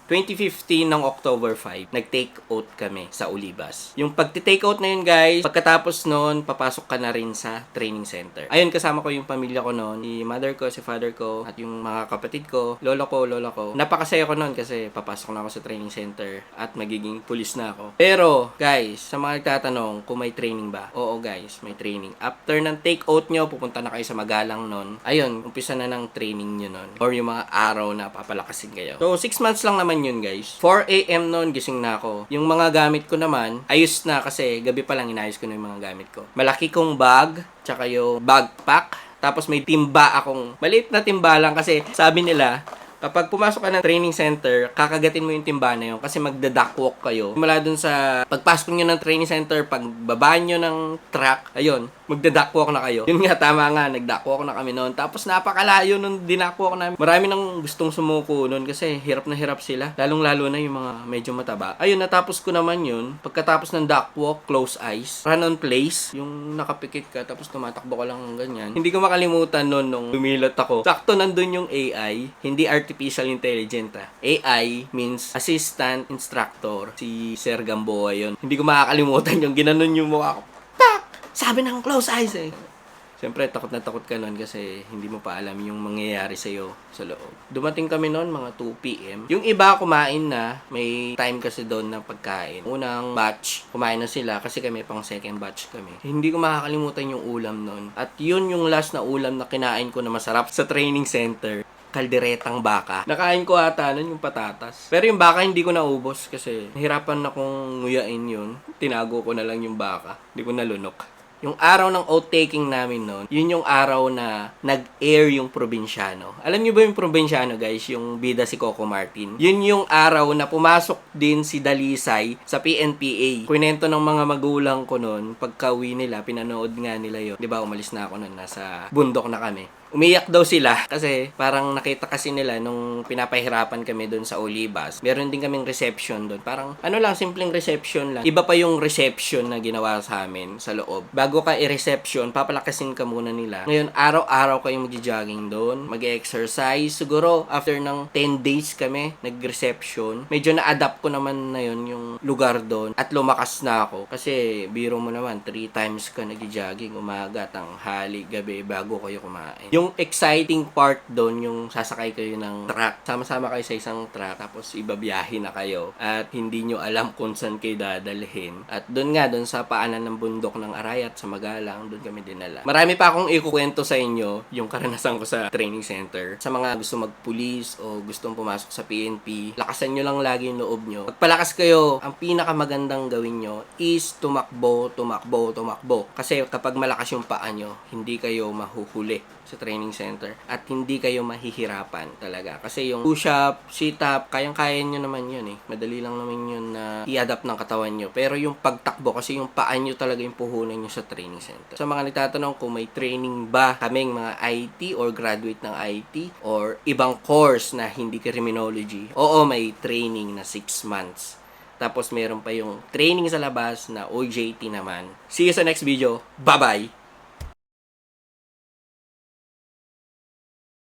2015 ng October 5, nag-take out kami sa Olivas. Yung pagti-take out na yun, guys, pagkatapos noon, papasok ka na rin sa training center. Ayun, kasama ko yung pamilya ko noon, si mother ko, si father ko, at yung mga kapatid ko, lola ko. Napakasaya ko noon kasi papasok na ako sa training center at magiging pulis na ako. Pero, guys, sa mga nagtatanong kung may training ba? Oo, guys, may training. After ng take out nyo, pupunta na kayo sa Magalang noon. Ayun, umpisa na ng training nyo noon. Or yung mga araw na papalakasin kayo. So, 6 months lang naman yun, guys. 4 a.m. noon, gising na ako. Yung mga gamit ko naman, ayos na kasi gabi pa lang inayos ko na yung mga gamit ko. Malaki kong bag, tsaka yung backpack. Tapos may timba akong, maliit na timba lang kasi sabi nila, kapag pumasok ka ng training center, kakagatin mo yung timba na yun kasi magda-duckwalk kayo. Mula dun sa pagpasok nyo ng training center, pagbaba nyo ng truck, ayun, magda-duckwalk na kayo. Yun nga, tama nga, nag-duckwalk na kami noon. Tapos napakalayo nung dinakwalk namin. Marami nang gustong sumuko noon kasi hirap na hirap sila. Lalong-lalo na yung mga medyo mataba. Ayun, natapos ko naman yun. Pagkatapos ng duckwalk, close eyes, run on place, yung nakapikit ka, tapos tumatakbo ka lang ganyan. Hindi ko makalimutan noon nung lumilot ako. Sakto nandun yung AI, hindi artificial intelligence. AI means assistant instructor. Si Sir Gamboa yun. Hindi ko makakalimutan yung ginanon yung mukha ko. Sabi ng close eyes eh. Siyempre, takot na takot ka nun kasi hindi mo pa alam yung mangyayari sa'yo sa loob. Dumating kami noon mga 2 p.m. Yung iba kumain na, may time kasi doon na pagkain. Unang batch, kumain na sila kasi kami pang second batch kami. Hindi ko makakalimutan yung ulam noon. At yun yung last na ulam na kinain ko na masarap sa training center. Kalderetang baka. Nakain ko ata nun yung patatas. Pero yung baka hindi ko naubos kasi nahirapan akong nguyain yun. Tinago ko na lang yung baka. Hindi ko nalunok. Yung araw ng outtaking namin noon, yun yung araw na nag-air yung Probinsyano. Alam niyo ba yung Probinsyano, guys? Yung bida si Coco Martin. Yun yung araw na pumasok din si Dalisay sa PNPA. Kwento ng mga magulang ko noon, pagka-uwi nila, pinanood nga nila yun. Diba, umalis na ako noon, nasa bundok na kami. Umiyak daw sila kasi parang nakita kasi nila nung pinapahirapan kami doon sa Olivas. Meron din kaming reception doon. Parang ano lang, simpleng reception lang. Iba pa yung reception na ginawa sa amin sa loob. Bago ka i-reception, papalakasin ka muna nila. Ngayon, araw-araw kayong mag-jogging doon, mag-exercise. Siguro, after ng 10 days kami, nag-reception. Medyo na-adapt ko naman na yun yung lugar doon at lumakas na ako. Kasi, biro mo naman, 3 times ka nag-jogging, umaga, tanghali, gabi, bago kayo kumain. Yung exciting part doon, yung sasakay kayo ng truck. Sama-sama kayo sa isang truck, tapos ibabiyahe na kayo. At hindi nyo alam kung saan kayo dadalhin. At doon nga, doon sa paanan ng bundok ng Arayat, sa Magalang, doon kami dinala. Marami pa akong ikukwento sa inyo, yung karanasan ko sa training center. Sa mga gusto magpulis o gustong pumasok sa PNP, lakasan nyo lang lagi yung loob nyo. Pagpalakas kayo, ang pinakamagandang gawin nyo is tumakbo. Kasi kapag malakas yung paa nyo, hindi kayo mahuhuli sa training center at hindi kayo mahihirapan talaga. Kasi yung push-up, sit-up, kayang-kaya nyo naman yun eh. Madali lang naman yun na i-adapt ng katawan nyo. Pero yung pagtakbo, kasi yung paa nyo talaga yung puhunan nyo sa training center. Sa mga nagtatanong kung may training ba kaming mga IT or graduate ng IT or ibang course na hindi criminology, oo, may training na 6 months. Tapos meron pa yung training sa labas na OJT naman. See you sa next video. Bye-bye!